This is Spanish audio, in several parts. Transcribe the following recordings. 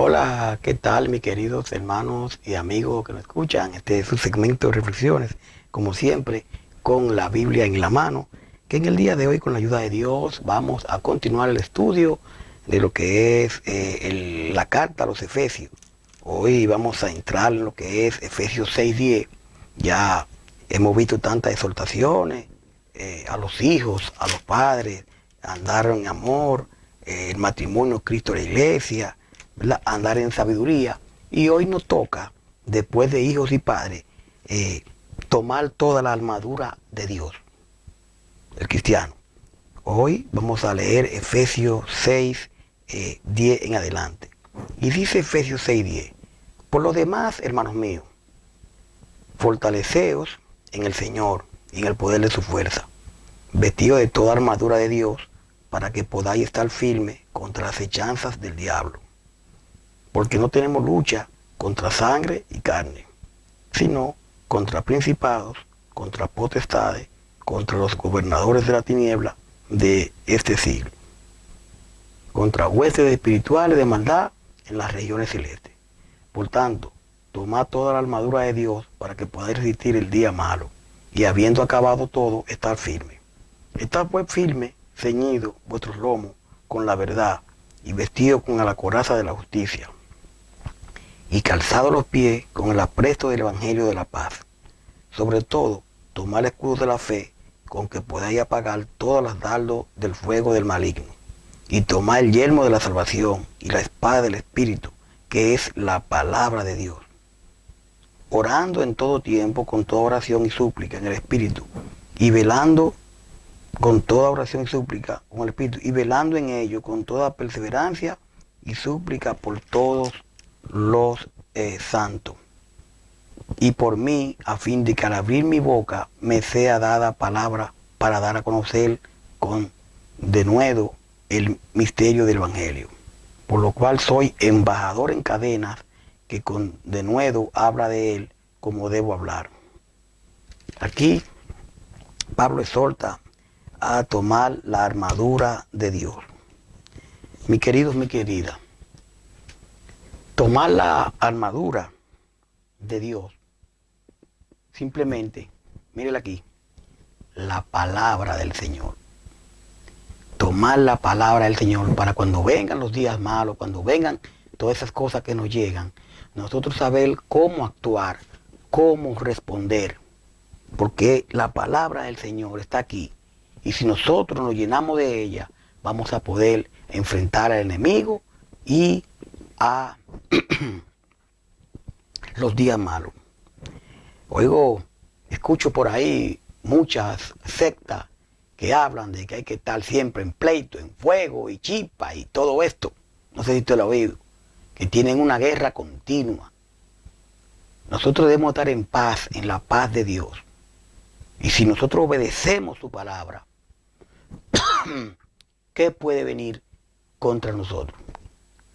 Hola, ¿qué tal mis queridos hermanos y amigos que nos escuchan? Este es su segmento de reflexiones, como siempre, con la Biblia en la mano, que en el día de hoy, con la ayuda de Dios, vamos a continuar el estudio de lo que es la carta a los Efesios. Hoy vamos a entrar en lo que es Efesios 6:10. Ya hemos visto tantas exhortaciones a los hijos, a los padres, a andar en amor, el matrimonio, Cristo, la iglesia, ¿verdad? Andar en sabiduría. Y hoy nos toca, después de hijos y padres, tomar toda la armadura de Dios, el cristiano. Hoy vamos a leer Efesios 6, 10 en adelante. Y dice Efesios 6:10: por lo demás, hermanos míos, fortaleceos en el Señor y en el poder de su fuerza, vestidos de toda armadura de Dios, para que podáis estar firmes contra las hechanzas del diablo. Porque no tenemos lucha contra sangre y carne, sino contra principados, contra potestades, contra los gobernadores de la tiniebla de este siglo, contra huestes espirituales de maldad en las regiones celestes. Por tanto, tomad toda la armadura de Dios para que podáis resistir el día malo, y habiendo acabado todo, estar firme. Estad pues firme, ceñido vuestros lomos con la verdad, y vestido con la coraza de la justicia, y calzado los pies con el apresto del evangelio de la paz. Sobre todo, tomad el escudo de la fe, con que podáis apagar todas las dardos del fuego del maligno, y tomad el yelmo de la salvación y la espada del Espíritu, que es la palabra de Dios, orando en todo tiempo con toda oración y súplica en el Espíritu, y velando con toda oración y súplica con el Espíritu, y velando en ello con toda perseverancia y súplica por todos los santos, y por mí, a fin de que al abrir mi boca me sea dada palabra para dar a conocer con denuedo el misterio del Evangelio, por lo cual soy embajador en cadenas, que con denuedo habla de él como debo hablar. Aquí Pablo exhorta a tomar la armadura de Dios. Mis queridos, mi querida, tomar la armadura de Dios, simplemente, mírela aquí, la palabra del Señor. Tomar la palabra del Señor para cuando vengan los días malos, cuando vengan todas esas cosas que nos llegan, nosotros saber cómo actuar, cómo responder, porque la palabra del Señor está aquí, y si nosotros nos llenamos de ella, vamos a poder enfrentar al enemigo y a los días malos. Escucho por ahí muchas sectas que hablan de que hay que estar siempre en pleito, en fuego y chispa y todo esto. No sé si usted lo ha oído, que tienen una guerra continua. Nosotros debemos estar en paz, en la paz de Dios. Y si nosotros obedecemos su palabra, ¿qué puede venir contra nosotros?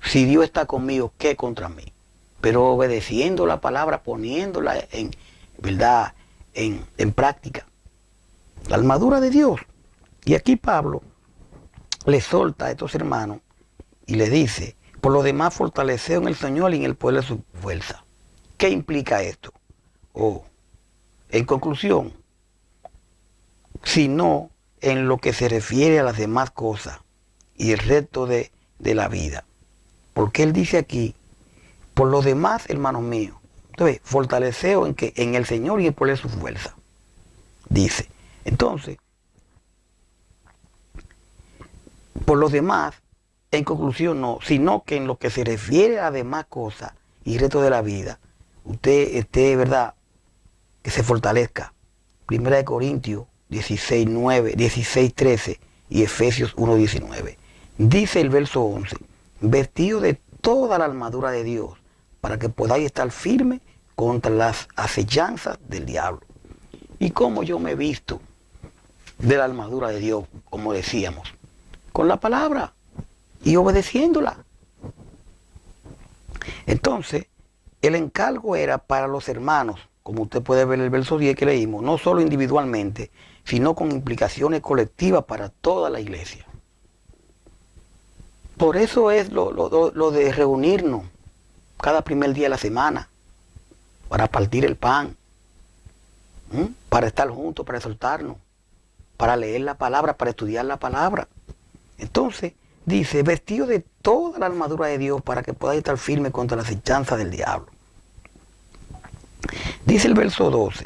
Si Dios está conmigo, ¿qué contra mí? Pero obedeciendo la palabra, poniéndola en verdad, en práctica. La armadura de Dios. Y aquí Pablo le solta a estos hermanos y le dice: por lo demás, fortaleced en el Señor y en el poder de su fuerza. ¿Qué implica esto? En conclusión, sino en lo que se refiere a las demás cosas y el resto de la vida. Porque él dice aquí: por lo demás, hermanos míos, entonces, fortaleceo en el Señor y en el poder de su fuerza. Dice, entonces, por lo demás, en conclusión no, sino que en lo que se refiere a las demás cosas y el resto de la vida, usted esté, ¿verdad?, que se fortalezca. Primera de Corintios 16:9, 16:13 y Efesios 1:19. Dice el verso 11: vestido de toda la armadura de Dios, para que podáis estar firmes contra las acechanzas del diablo. ¿Y cómo yo me he visto de la armadura de Dios? Como decíamos, con la palabra y obedeciéndola. Entonces, el encargo era para los hermanos, como usted puede ver en el verso 10 que leímos, no solo individualmente, sino con implicaciones colectivas para toda la iglesia. Por eso es lo de reunirnos cada primer día de la semana, para partir el pan, para estar juntos, para exhortarnos, para leer la palabra, para estudiar la palabra. Entonces, dice, vestido de toda la armadura de Dios para que podáis estar firme contra las acechanzas del diablo. Dice el verso 12,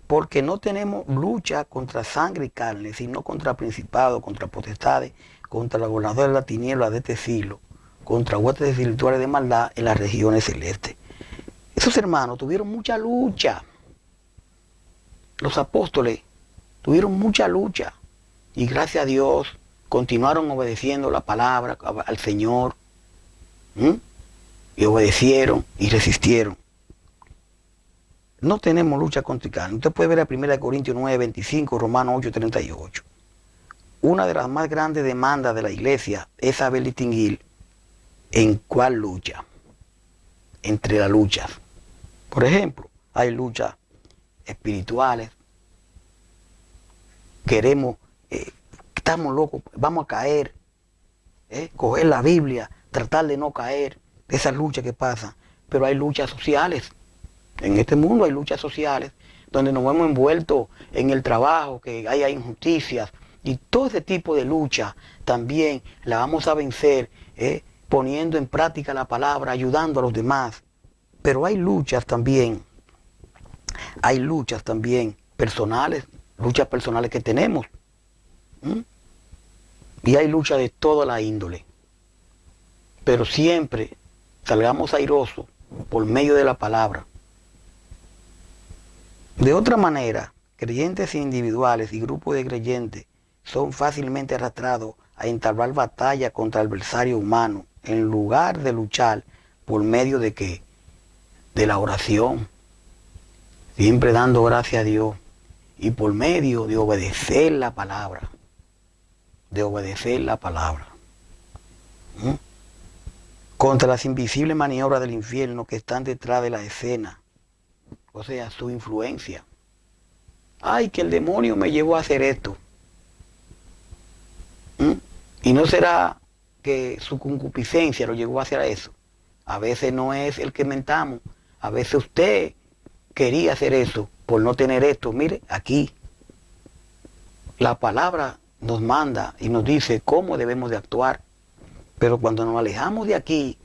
porque no tenemos lucha contra sangre y carne, sino contra principados, contra potestades, contra la gobernadora de la tiniebla de este siglo, contra huestes espirituales de maldad en las regiones celestes. Esos hermanos tuvieron mucha lucha. Los apóstoles tuvieron mucha lucha y gracias a Dios continuaron obedeciendo la palabra al Señor. Y obedecieron y resistieron. No tenemos lucha contra carne. Usted puede ver a 1 Corintios 9, 25, Romanos 8, 38. Una de las más grandes demandas de la iglesia es saber distinguir en cuál lucha, entre las luchas. Por ejemplo, hay luchas espirituales. Queremos, estamos locos, vamos a caer, coger la Biblia, tratar de no caer, esas luchas que pasan. Pero hay luchas sociales. En este mundo hay luchas sociales donde nos vemos envueltos en el trabajo, que hay injusticias, y todo ese tipo de lucha también la vamos a vencer poniendo en práctica la palabra, ayudando a los demás. Pero hay luchas también personales, luchas personales que tenemos. Y hay luchas de toda la índole. Pero siempre salgamos airosos por medio de la palabra. De otra manera, creyentes individuales y grupos de creyentes son fácilmente arrastrados a entablar batalla contra el adversario humano en lugar de luchar por medio de ¿qué? De la oración, siempre dando gracias a Dios y por medio de obedecer la palabra, contra las invisibles maniobras del infierno que están detrás de la escena. O sea, su influencia. Ay, que el demonio me llevó a hacer esto. Y no será que su concupiscencia lo llevó a hacer eso. A veces no es el que mentamos. A veces usted quería hacer eso por no tener esto. Mire, aquí la palabra nos manda y nos dice cómo debemos de actuar. Pero cuando nos alejamos de aquí,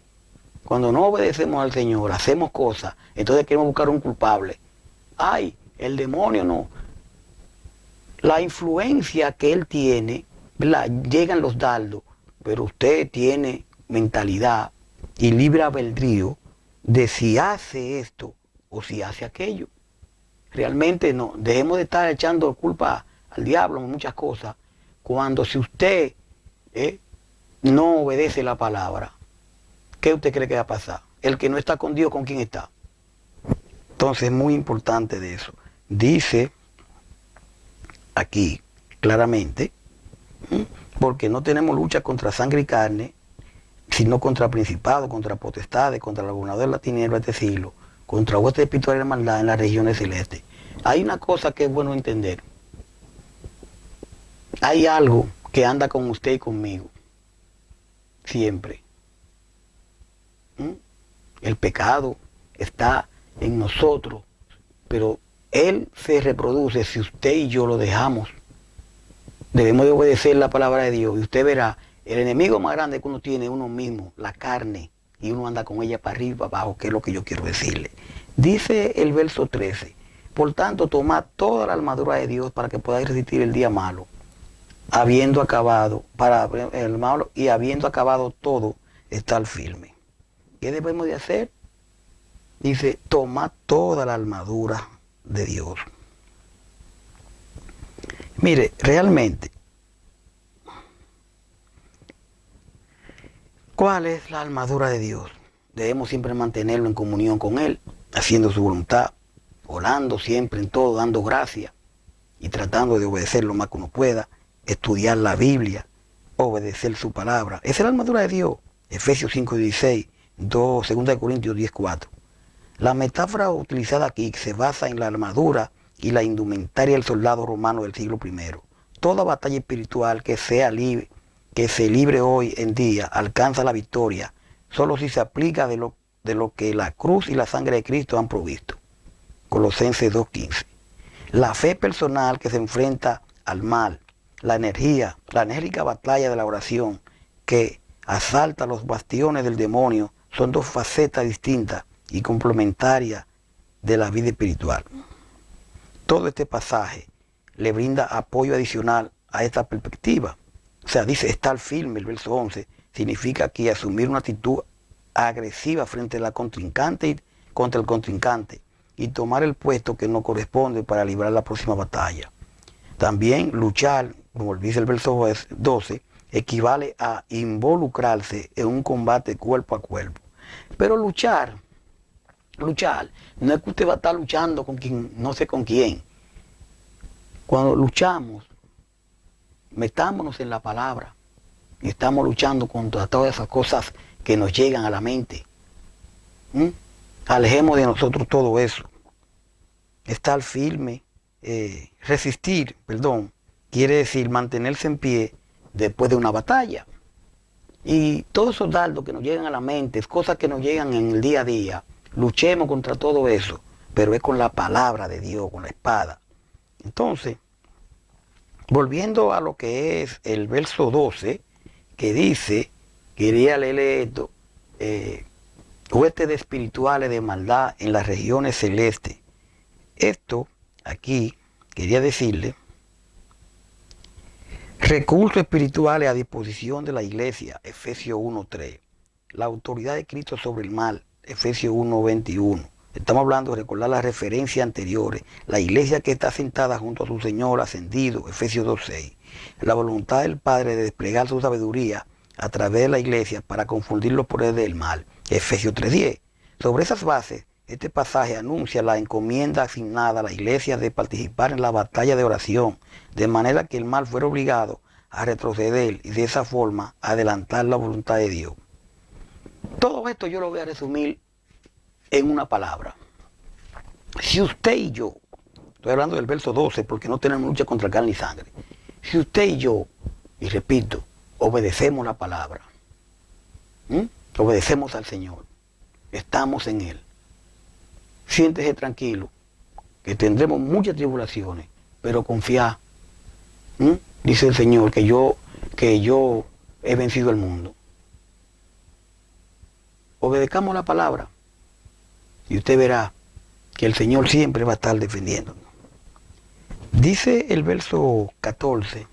cuando no obedecemos al Señor, hacemos cosas, entonces queremos buscar un culpable. Ay, el demonio no. La influencia que él tiene, ¿verdad? Llegan los dardos, pero usted tiene mentalidad y libre albedrío de si hace esto o si hace aquello. Realmente no, dejemos de estar echando culpa al diablo en muchas cosas, cuando si usted no obedece la palabra, ¿qué usted cree que va a pasar? El que no está con Dios, ¿con quién está? Entonces es muy importante de eso. Dice aquí claramente, porque no tenemos lucha contra sangre y carne, sino contra principados, contra potestades, contra la gobernadora de la tiniebla de este siglo, contra huestes espirituales de maldad en las regiones celestes. Hay una cosa que es bueno entender. Hay algo que anda con usted y conmigo, siempre. El pecado está en nosotros, pero él se reproduce si usted y yo lo dejamos. Debemos de obedecer la palabra de Dios y usted verá, el enemigo más grande que uno tiene es uno mismo, la carne, y uno anda con ella para arriba y para abajo, que es lo que yo quiero decirle. Dice el verso 13, por tanto, tomad toda la armadura de Dios para que podáis resistir el día malo, habiendo acabado todo, estar firme. ¿Qué debemos de hacer? Dice, tomad toda la armadura de Dios. Mire, realmente, ¿cuál es la armadura de Dios? Debemos siempre mantenerlo en comunión con Él, haciendo su voluntad, orando siempre en todo, dando gracias y tratando de obedecer lo más que uno pueda, estudiar la Biblia, obedecer su palabra. Esa es la armadura de Dios. Efesios 5:16, 2 Corintios 10:4. La metáfora utilizada aquí se basa en la armadura y la indumentaria del soldado romano del siglo I. Toda batalla espiritual que se libre hoy en día alcanza la victoria solo si se aplica de lo que la cruz y la sangre de Cristo han provisto. Colosenses 2:15. La fe personal que se enfrenta al mal, la enérgica batalla de la oración que asalta los bastiones del demonio, son dos facetas distintas y complementarias de la vida espiritual. Todo este pasaje le brinda apoyo adicional a esta perspectiva. O sea, dice estar firme, el verso 11, significa aquí asumir una actitud agresiva frente a la contra el contrincante y tomar el puesto que nos corresponde para librar la próxima batalla. También luchar, como dice el verso 12, equivale a involucrarse en un combate cuerpo a cuerpo. Pero luchar, no es que usted va a estar luchando con quien, no sé con quién. Cuando luchamos, metámonos en la palabra y estamos luchando contra todas esas cosas que nos llegan a la mente. Alejemos de nosotros todo eso. Estar firme, resistir, quiere decir mantenerse en pie después de una batalla. Y todos esos dardos que nos llegan a la mente, cosas que nos llegan en el día a día, luchemos contra todo eso, pero es con la palabra de Dios, con la espada. Entonces, volviendo a lo que es el verso 12, que dice, quería leerle esto, huestes espirituales de maldad en las regiones celestes. Esto, aquí, quería decirle, recursos espirituales a disposición de la iglesia, Efesios 1:3. La autoridad de Cristo sobre el mal, Efesios 1:21. Estamos hablando de recordar las referencias anteriores. La iglesia que está sentada junto a su Señor ascendido, Efesios 2:6. La voluntad del Padre de desplegar su sabiduría a través de la iglesia para confundir los poderes del mal, Efesios 3:10. Sobre esas bases, este pasaje anuncia la encomienda asignada a la iglesia de participar en la batalla de oración, de manera que el mal fuera obligado a retroceder y de esa forma adelantar la voluntad de Dios. Todo esto yo lo voy a resumir en una palabra. Si usted y yo, estoy hablando del verso 12 porque no tenemos lucha contra carne y sangre, si usted y yo, y repito, obedecemos la palabra, obedecemos al Señor, estamos en Él, siéntese tranquilo, que tendremos muchas tribulaciones, pero confía, dice el Señor, que yo he vencido el mundo. Obedezcamos la palabra y usted verá que el Señor siempre va a estar defendiéndonos. Dice el verso 14,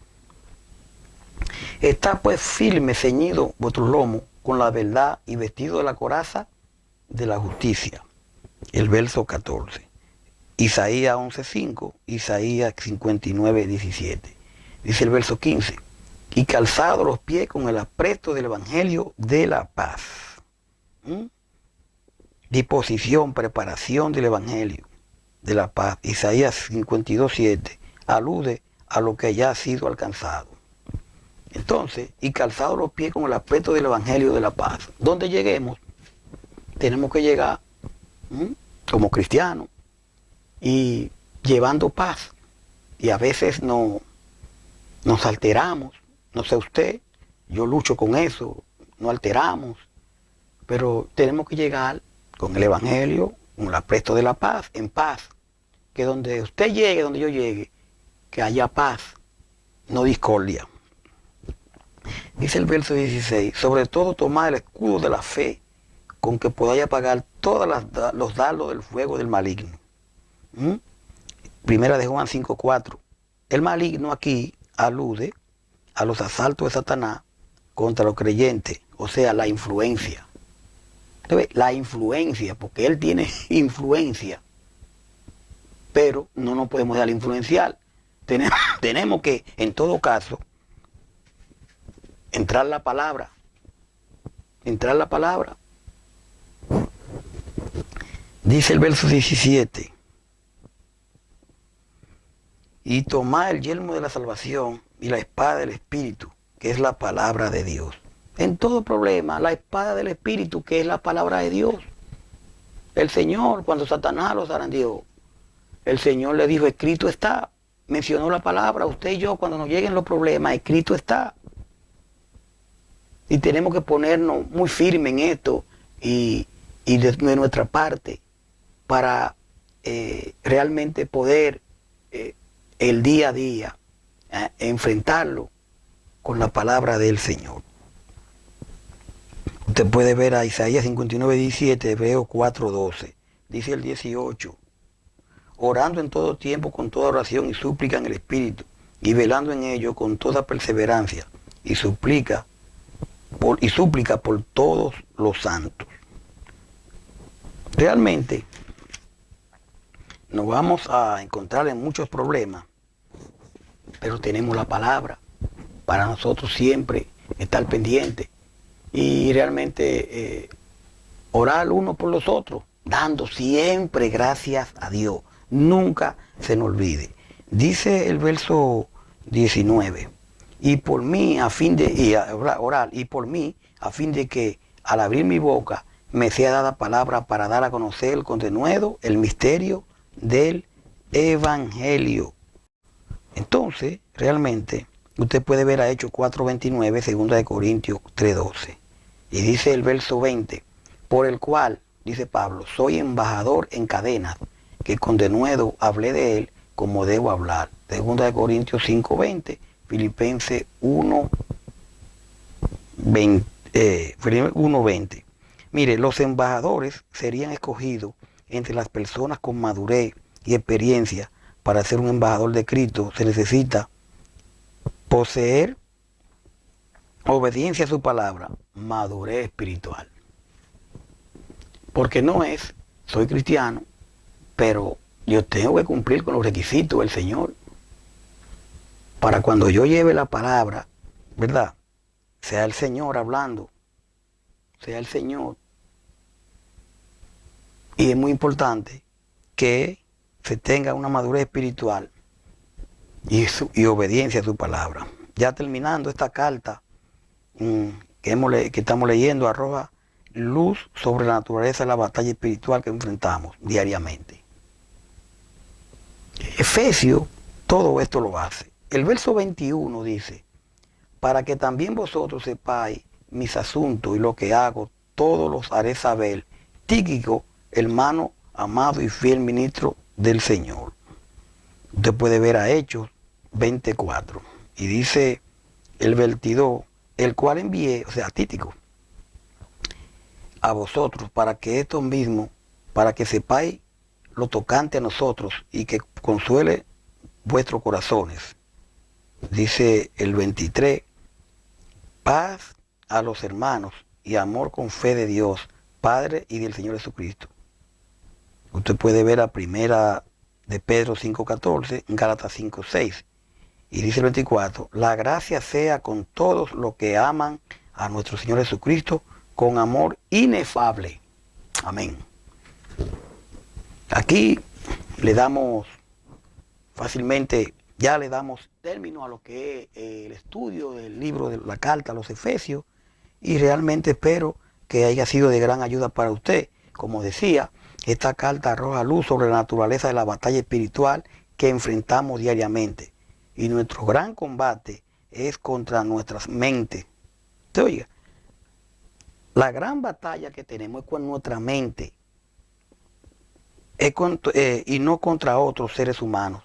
está pues firme, ceñido vuestro lomo con la verdad y vestido de la coraza de la justicia. El verso 14. Isaías 11:5, Isaías 59:17. Dice el verso 15, y calzado los pies con el apresto del evangelio de la paz. Disposición, preparación del evangelio de la paz. Isaías 52:7 alude a lo que ya ha sido alcanzado. Entonces, y calzado los pies con el apresto del evangelio de la paz. Donde lleguemos, tenemos que llegar como cristianos y llevando paz. Y a veces nos alteramos, no sé usted, yo lucho con eso, no alteramos, pero tenemos que llegar con el evangelio, con el apresto de la paz, en paz, que donde usted llegue, donde yo llegue, que haya paz, no discordia. Dice el verso 16, sobre todo tomad el escudo de la fe, con que podáis apagar todos los dardos del fuego del maligno. Primera de Juan 5:4. El maligno aquí alude a los asaltos de Satanás contra los creyentes, o sea, la influencia. La influencia, porque él tiene influencia, pero no nos podemos dejar influenciar. Tenemos que, en todo caso, entrar la palabra. Dice el verso 17, y tomad el yelmo de la salvación y la espada del Espíritu, que es la palabra de Dios. En todo problema, la espada del Espíritu, que es la palabra de Dios. El Señor, cuando Satanás lo zarandeó, el Señor le dijo, escrito está. Mencionó la palabra, usted y yo, cuando nos lleguen los problemas, escrito está. Y tenemos que ponernos muy firmes en esto y de nuestra parte para realmente poder el día a día enfrentarlo con la palabra del Señor. Usted puede ver a Isaías 59:17, Hebreos 4:12. Dice el 18, orando en todo tiempo con toda oración y súplica en el Espíritu, y velando en ello con toda perseverancia y súplica por todos los santos. Realmente nos vamos a encontrar en muchos problemas, pero tenemos la palabra para nosotros siempre estar pendientes y realmente orar uno por los otros, dando siempre gracias a Dios. Nunca se nos olvide. Dice el verso 19, y por mí a fin de orar, y por mí a fin de que al abrir mi boca me sea dada palabra para dar a conocer con denuedo el misterio del Evangelio. Entonces, realmente, usted puede ver a Hechos 4:29, 2 Corintios 3:12. Y dice el verso 20, por el cual, dice Pablo, soy embajador en cadenas, que con denuedo hablé de él como debo hablar. 2 Corintios 5:20, Filipenses 1:20. Mire, los embajadores serían escogidos entre las personas con madurez y experiencia. Para ser un embajador de Cristo se necesita poseer obediencia a su palabra, madurez espiritual. Porque no es, soy cristiano, pero yo tengo que cumplir con los requisitos del Señor. Para cuando yo lleve la palabra, ¿verdad? Sea el Señor hablando, sea el Señor. Y es muy importante que se tenga una madurez espiritual y obediencia a su palabra. Ya terminando esta carta que estamos leyendo, arroja luz sobre la naturaleza de la batalla espiritual que enfrentamos diariamente. Efesios todo esto lo hace. El verso 21 dice, para que también vosotros sepáis mis asuntos y lo que hago, todos los haré saber. Tíquico, hermano amado y fiel ministro del Señor. Usted puede ver a Hechos 24. Y dice el 22, el cual envié, o sea, Tíquico, a vosotros, para que esto mismo, para que sepáis lo tocante a nosotros y que consuele vuestros corazones. Dice el 23, paz a los hermanos y amor con fe de Dios, Padre y del Señor Jesucristo. Usted puede ver a primera de Pedro 5:14, Gálatas 5:6. Y dice el 24, la gracia sea con todos los que aman a nuestro Señor Jesucristo con amor inefable. Amén. Aquí le damos fácilmente, ya le damos término a lo que es el estudio del libro de la carta a los Efesios, y realmente espero que haya sido de gran ayuda para usted. Como decía, esta carta arroja luz sobre la naturaleza de la batalla espiritual que enfrentamos diariamente. Y nuestro gran combate es contra nuestras mentes. ¿Te oiga? La gran batalla que tenemos es con nuestra mente. Y no contra otros seres humanos.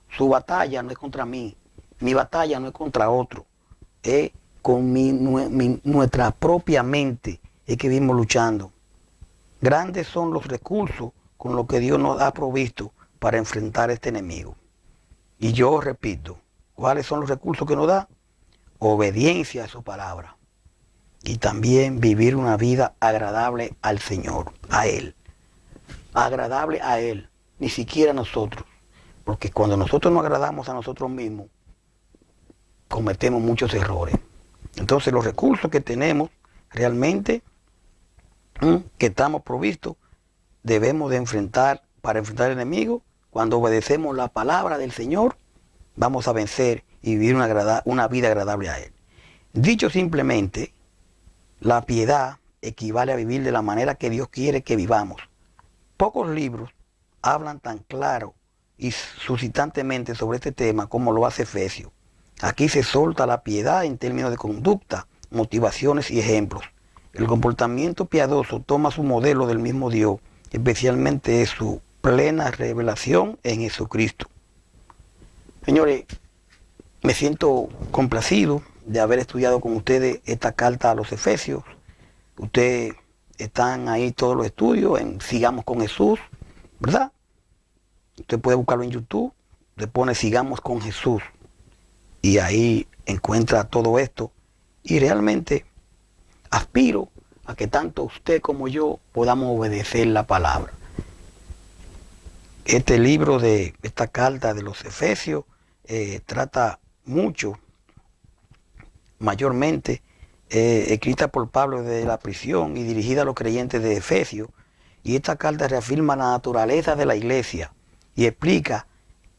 Su batalla no es contra mí. Mi batalla no es contra otro. Es con nuestra propia mente. Es que vivimos luchando. Grandes son los recursos con los que Dios nos ha provisto para enfrentar a este enemigo. Y yo repito, ¿cuáles son los recursos que nos da? Obediencia a su palabra. Y también vivir una vida agradable al Señor, a Él. Agradable a Él, ni siquiera a nosotros. Porque cuando nosotros nos agradamos a nosotros mismos, cometemos muchos errores. Entonces los recursos que tenemos realmente, que estamos provistos, debemos de enfrentar, para enfrentar al enemigo. Cuando obedecemos la palabra del Señor, vamos a vencer y vivir una vida agradable a Él. Dicho simplemente, la piedad equivale a vivir de la manera que Dios quiere que vivamos. Pocos libros hablan tan claro y suscitantemente sobre este tema como lo hace Efesios. Aquí se solta la piedad en términos de conducta motivaciones y ejemplos. El comportamiento piadoso toma su modelo del mismo Dios, especialmente su plena revelación en Jesucristo. Señores, me siento complacido de haber estudiado con ustedes esta carta a los Efesios. Ustedes están ahí todos los estudios en Sigamos con Jesús, ¿verdad? Usted puede buscarlo en YouTube, le pone Sigamos con Jesús y ahí encuentra todo esto. Y realmente aspiro a que tanto usted como yo podamos obedecer la palabra. Este libro de esta carta de los Efesios trata mucho, mayormente, escrita por Pablo desde la prisión y dirigida a los creyentes de Efesios. Y esta carta reafirma la naturaleza de la iglesia y explica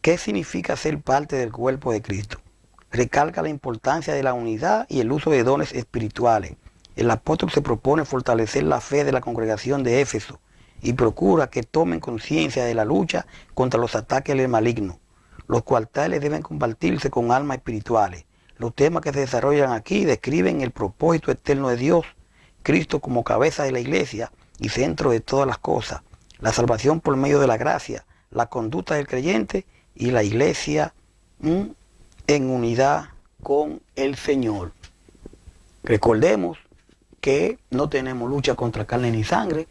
qué significa ser parte del cuerpo de Cristo. Recalca la importancia de la unidad y el uso de dones espirituales. El apóstol se propone fortalecer la fe de la congregación de Éfeso y procura que tomen conciencia de la lucha contra los ataques del maligno. Los cuarteles deben compartirse con almas espirituales. Los temas que se desarrollan aquí describen el propósito eterno de Dios, Cristo como cabeza de la iglesia y centro de todas las cosas, la salvación por medio de la gracia, la conducta del creyente y la iglesia en unidad con el Señor. Recordemos que no tenemos lucha contra carne ni sangre,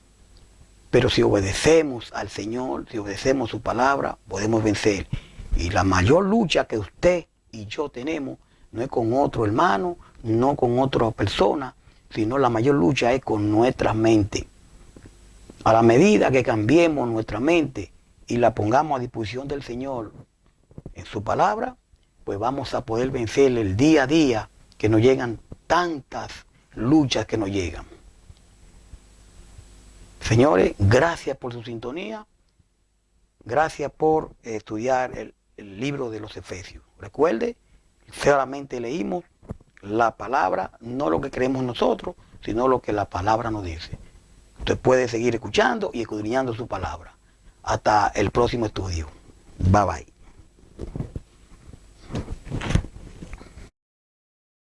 pero si obedecemos al Señor, si obedecemos su palabra, podemos vencer. Y la mayor lucha que usted y yo tenemos no es con otro hermano, no con otra persona, sino la mayor lucha es con nuestra mente. A la medida que cambiemos nuestra mente y la pongamos a disposición del Señor en su palabra, pues vamos a poder vencer el día a día que nos llegan tantas luchas que nos llegan. Señores, gracias por su sintonía. Gracias por estudiar el libro de los Efesios. Recuerde, solamente leímos la palabra, no lo que creemos nosotros, sino lo que la palabra nos dice. Usted puede seguir escuchando y escudriñando su palabra. Hasta el próximo estudio. Bye bye.